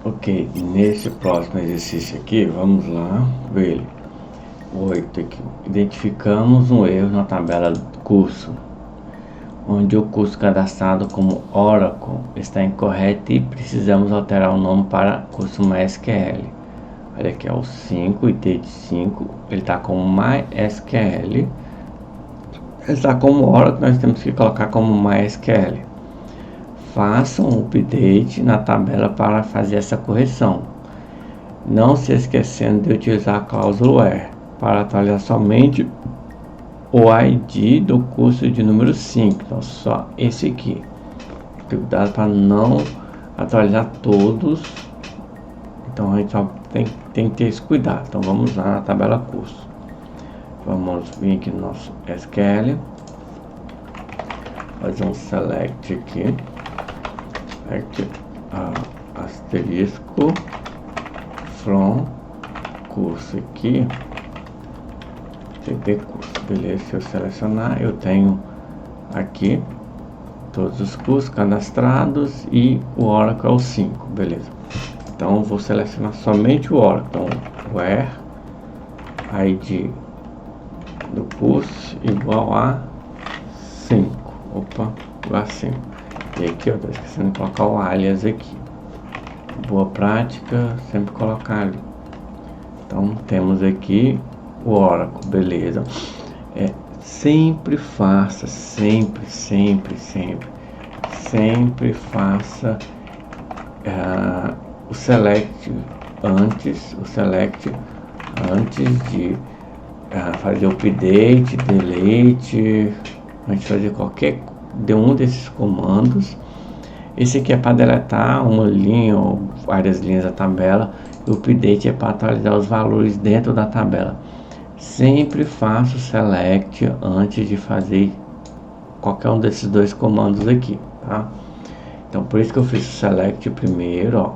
Ok, nesse próximo exercício aqui, vamos lá ver ele. 8 aqui. Identificamos um erro na tabela do curso, onde o curso cadastrado como Oracle está incorreto e precisamos alterar o nome para curso MySQL. Olha aqui, é o 5, IT de 5, ele está como MySQL. Ele está como Oracle, nós temos que colocar como MySQL. Faça um update na tabela para fazer essa correção, não se esquecendo de utilizar a cláusula where para atualizar somente o ID do curso de número 5, então só esse aqui. Cuidado para não atualizar todos, então a gente só tem que ter esse cuidado. Então vamos lá na tabela curso, vamos vir aqui no nosso SQL, fazer um select aqui, asterisco from curso aqui, TP curso, beleza. Se eu selecionar, eu tenho aqui todos os cursos cadastrados e o Oracle é o 5, beleza. Então eu vou selecionar somente o Oracle, então where ID do curso igual a 5, igual a 5. E aqui eu estou esquecendo de colocar o alias aqui. Boa prática, sempre colocar ali. Então temos aqui o Oracle, beleza. Sempre faça, sempre faça o select antes de fazer o update, delete, antes de fazer qualquer de um desses comandos. Esse aqui é para deletar uma linha ou várias linhas da tabela, e o update é para atualizar os valores dentro da tabela. Sempre faça o select antes de fazer qualquer um desses dois comandos aqui, tá? Então por isso que eu fiz o select primeiro, ó.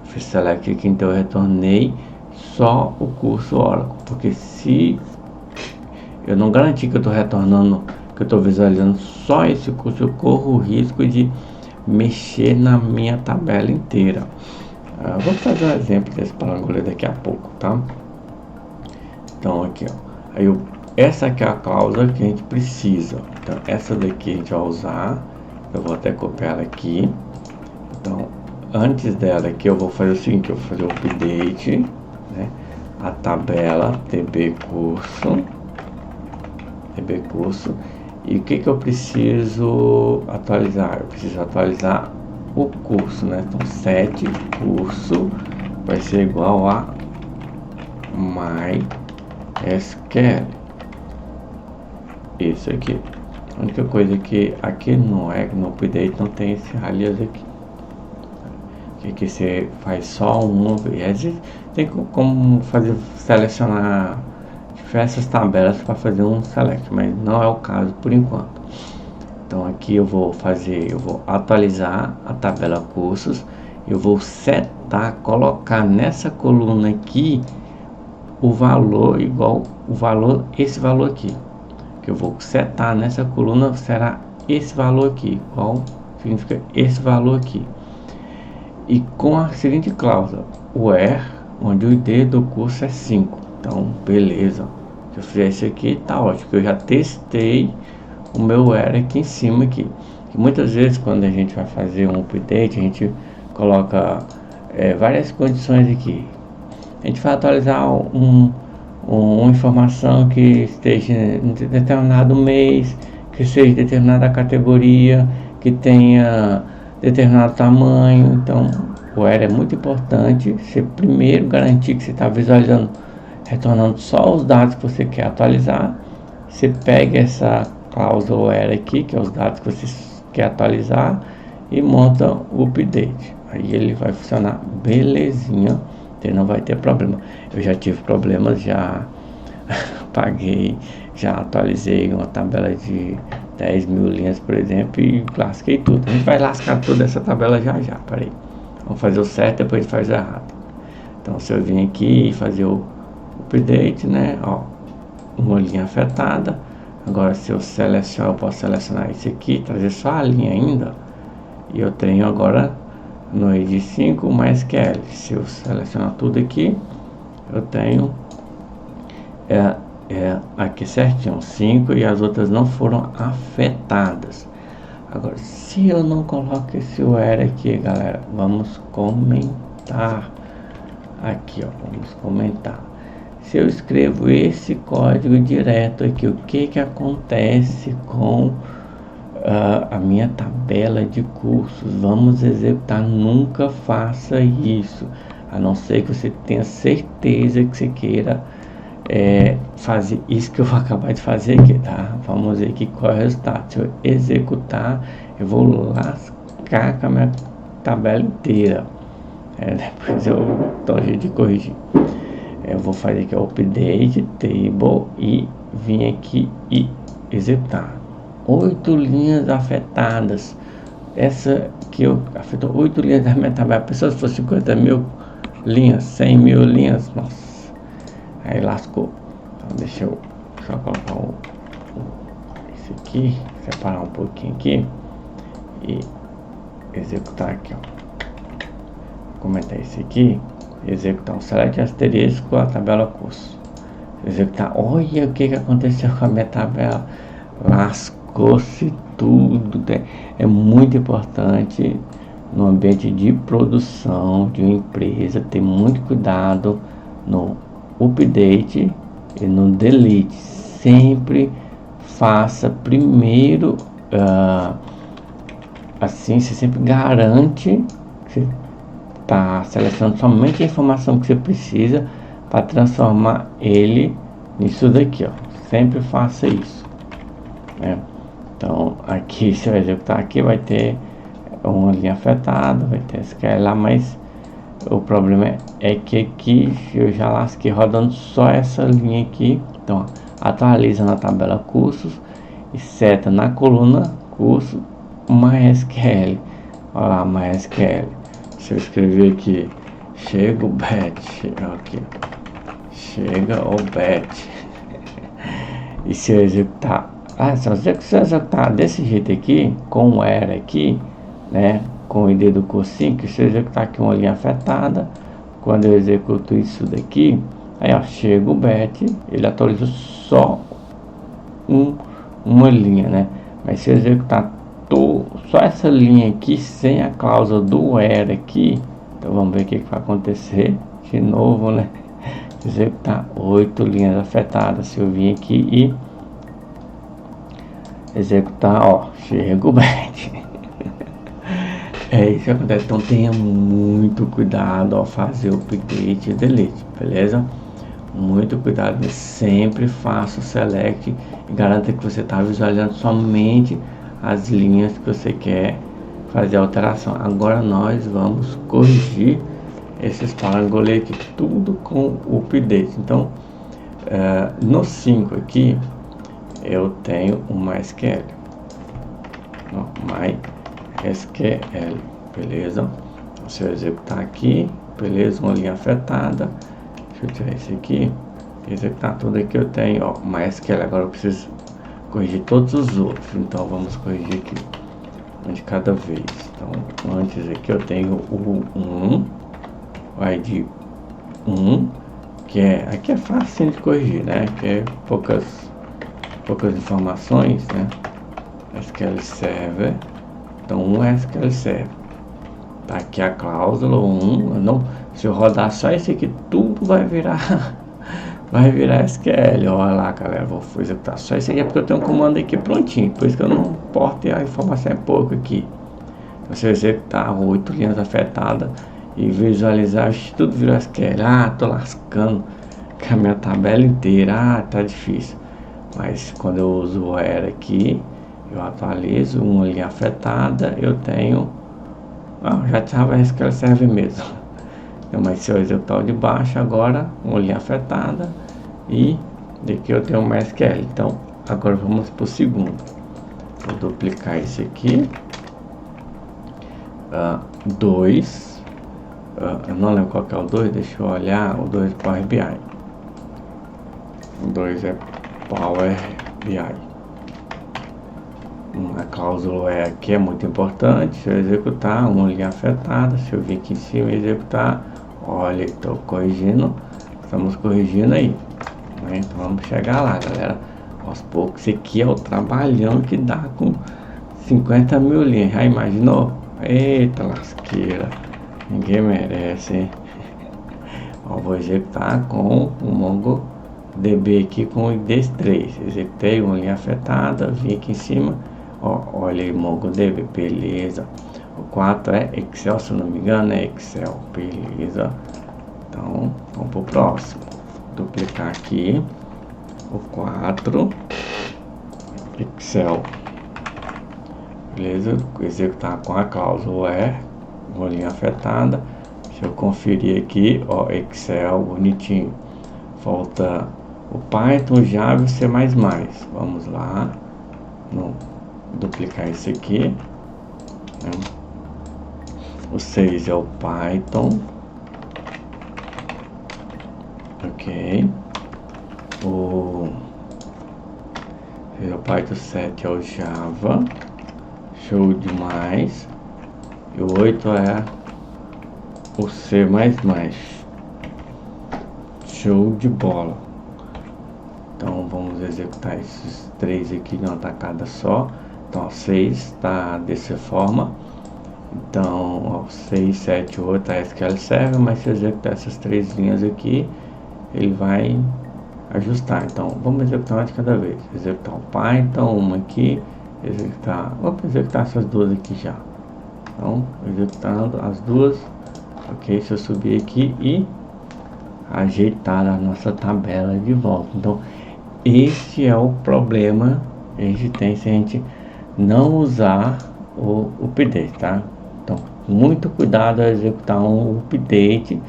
Fiz select aqui, então eu retornei só o curso Oracle, porque se eu não garantir que eu estou retornando, que eu estou visualizando só esse curso, eu corro o risco de mexer na minha tabela inteira. Vou fazer um exemplo desse parangolê daqui a pouco, tá? Então aqui, ó, essa aqui é a cláusula que a gente precisa. Então essa daqui a gente vai usar, eu vou até copiar ela aqui. Então antes dela aqui eu vou fazer o seguinte, eu vou fazer o update, né? A tabela TB curso. E o que eu preciso atualizar? Eu preciso atualizar o curso, né? Então set curso vai ser igual a MySQL. Isso aqui. A única coisa que aqui no update não tem esse alias aqui. Que você faz só uma vez. Tem como selecionar diversas tabelas para fazer um select, mas não é o caso por enquanto. Então aqui eu vou atualizar a tabela cursos, eu vou setar, colocar nessa coluna aqui o valor igual esse valor aqui, que eu vou setar nessa coluna será esse valor aqui, igual significa esse valor aqui, e com a seguinte cláusula where, onde o ID do curso é 5. Então beleza, se eu fizer isso aqui tá ótimo, eu já testei o meu where aqui em cima aqui. E muitas vezes quando a gente vai fazer um update, a gente coloca várias condições aqui. A gente vai atualizar uma informação que esteja em determinado mês, que seja determinada categoria, que tenha determinado tamanho. Então o where é muito importante. Você primeiro garantir que você está visualizando, retornando só os dados que você quer atualizar. Você pega essa cláusula where aqui, que é os dados que você quer atualizar, e monta o update. Aí ele vai funcionar belezinha, você não vai ter problema. Eu já tive problemas, já paguei, já atualizei uma tabela de 10.000 linhas, por exemplo, e lasquei tudo. A gente vai lascar toda essa tabela já. Peraí, vamos fazer o certo, depois a gente faz o errado. Então se eu vim aqui e fazer o update, né, ó, uma linha afetada. Agora se eu selecionar, eu posso selecionar esse aqui, trazer só a linha ainda, e eu tenho agora no ID 5 MySQL. Se eu selecionar tudo aqui, eu tenho aqui certinho 5 e as outras não foram afetadas. Agora, se eu não coloco esse where aqui, galera, vamos comentar aqui, ó, vamos comentar. Se eu escrevo esse código direto aqui, o que que acontece com a minha tabela de cursos? Vamos executar. Nunca faça isso, a não ser que você tenha certeza que você queira fazer isso que eu vou acabar de fazer aqui, tá? Vamos ver aqui qual é o resultado. Se eu executar, eu vou lascar com a minha tabela inteira. Depois eu dou um jeito de corrigir. Eu vou fazer aqui o update table e vim aqui e executar. 8 linhas afetadas. Essa que afetou 8 linhas da minha tabela. Pessoal, se for 50 mil linhas, 100 mil linhas, nossa, aí lascou. Então deixa eu só colocar esse aqui, separar um pouquinho aqui e executar aqui, ó. Comentar esse aqui, executar um select asterisco a tabela curso. Executar, olha o que aconteceu com a minha tabela, lascou-se tudo. É muito importante no ambiente de produção de uma empresa ter muito cuidado no update e no delete. Sempre faça primeiro, assim você sempre garante que você está selecionando somente a informação que você precisa para transformar ele nisso daqui, ó. Sempre faça isso, né? Então aqui, se eu executar aqui, vai ter uma linha afetada, vai ter SQL lá, mas o problema é que aqui eu já lasquei rodando só essa linha aqui. Então atualiza na tabela cursos e seta na coluna curso MySQL. Olha lá, MySQL. Se eu escrever aqui, chega o batch, aqui, chega o batch. E se eu executar, se eu executar desse jeito aqui, com o where aqui, né, com o ID do cursinho, que se eu executar aqui uma linha afetada, quando eu executo isso daqui, aí ó, chega o batch, ele atualiza só uma linha, né? Mas se eu executar só essa linha aqui, sem a cláusula do where aqui, então vamos ver o que vai acontecer de novo, né? Executar 8 linhas afetadas. Se eu vir aqui e executar, ó, chega o batch. É isso que acontece. Então tenha muito cuidado ao fazer o update e delete, beleza? Muito cuidado, sempre faça o select e garanta que você está visualizando somente as linhas que você quer fazer a alteração. Agora nós vamos corrigir esses parangoleiros aqui, tudo com o update. Então no 5 aqui eu tenho o MySQL, MySQL, beleza? Se eu executar aqui, beleza, uma linha afetada. Deixa eu tirar esse aqui, executar tudo aqui, eu tenho, ó, MySQL. Agora eu preciso corrigir todos os outros, então vamos corrigir aqui um de cada vez. Então antes aqui eu tenho o 1, o ID 1, que aqui é fácil de corrigir, né? Que é poucas informações, né? SQL Server, então 1 é SQL Server. Tá aqui a cláusula 1, se eu rodar só esse aqui, tudo vai virar SQL. Olha lá, galera, vou executar só isso aqui, porque eu tenho um comando aqui prontinho, por isso que eu não importo, a informação é pouco aqui. Então, se eu executar 8 linhas afetadas e visualizar, tudo virou SQL. Tô lascando com a minha tabela inteira, tá difícil. Mas quando eu uso o where aqui, eu atualizo uma linha afetada, eu tenho, já estava SQL Server mesmo. Então, mas se eu executar o de baixo agora, uma linha afetada, e daqui eu tenho uma SQL. Então agora vamos para o segundo. Vou duplicar esse aqui, 2, eu não lembro qual que é o 2, deixa eu olhar. O 2 é Power BI, o 2 é Power BI. A cláusula é aqui é muito importante. Se eu executar uma linha afetada, se eu vir aqui em cima e executar, olha, estou corrigindo, estamos corrigindo aí, né? Então vamos chegar lá, galera, aos poucos. Esse aqui é o trabalhão que dá com 50 mil linhas. Já imaginou? Eita lasqueira, ninguém merece, hein? Ó, vou executar com o MongoDB aqui com o ID3. Executei uma linha afetada, vim aqui em cima. Ó, olha aí, MongoDB, beleza. O 4 é Excel, se eu não me engano, é Excel, beleza. Então, vamos pro próximo. Duplicar aqui. O 4, Excel. Beleza, executar com a cláusula where, uma linha afetada. Deixa eu conferir aqui, ó, Excel, bonitinho. Falta o Python, Java e C++. Vamos lá. Duplicar isso aqui, né? O 6 é o Python, ok. O Python 7 é o Java, show demais. E o 8 é o C++, show de bola. Então vamos executar esses 3 aqui de uma tacada só. Então, 6 está dessa forma. Então, ó, 6, 7, 8 a SQL Server, mas se eu executar essas 3 linhas aqui, ele vai ajustar. Então, vamos executar uma de cada vez. Executar o Python, uma aqui, vamos executar essas duas aqui já. Então, executando as duas, ok. Se eu subir aqui e ajeitar a nossa tabela de volta. Então, este é o problema que a gente tem se a gente não usar o update, tá? Então, muito cuidado ao executar um update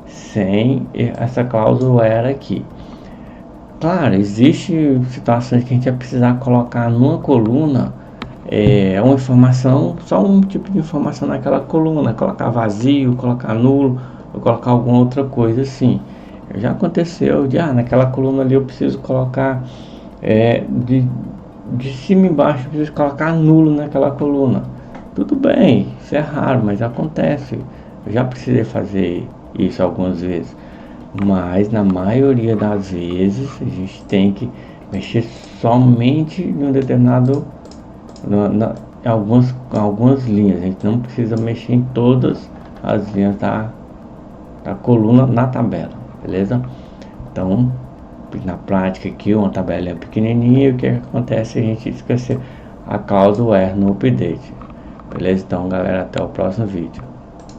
sem essa cláusula where aqui. Claro, existe situações que a gente vai precisar colocar numa coluna uma informação, só um tipo de informação naquela coluna, colocar vazio, colocar nulo, ou colocar alguma outra coisa assim. Já aconteceu naquela coluna ali eu preciso colocar de cima e embaixo, eu preciso colocar nulo naquela coluna. Tudo bem, isso é raro, mas acontece. Eu já precisei fazer isso algumas vezes, mas na maioria das vezes a gente tem que mexer somente em um determinado, algumas linhas. A gente não precisa mexer em todas as linhas da coluna na tabela, beleza? Então, na prática aqui, uma tabela pequenininha, o que acontece? A gente esquecer a cláusula where no update, beleza? Então, galera, até o próximo vídeo.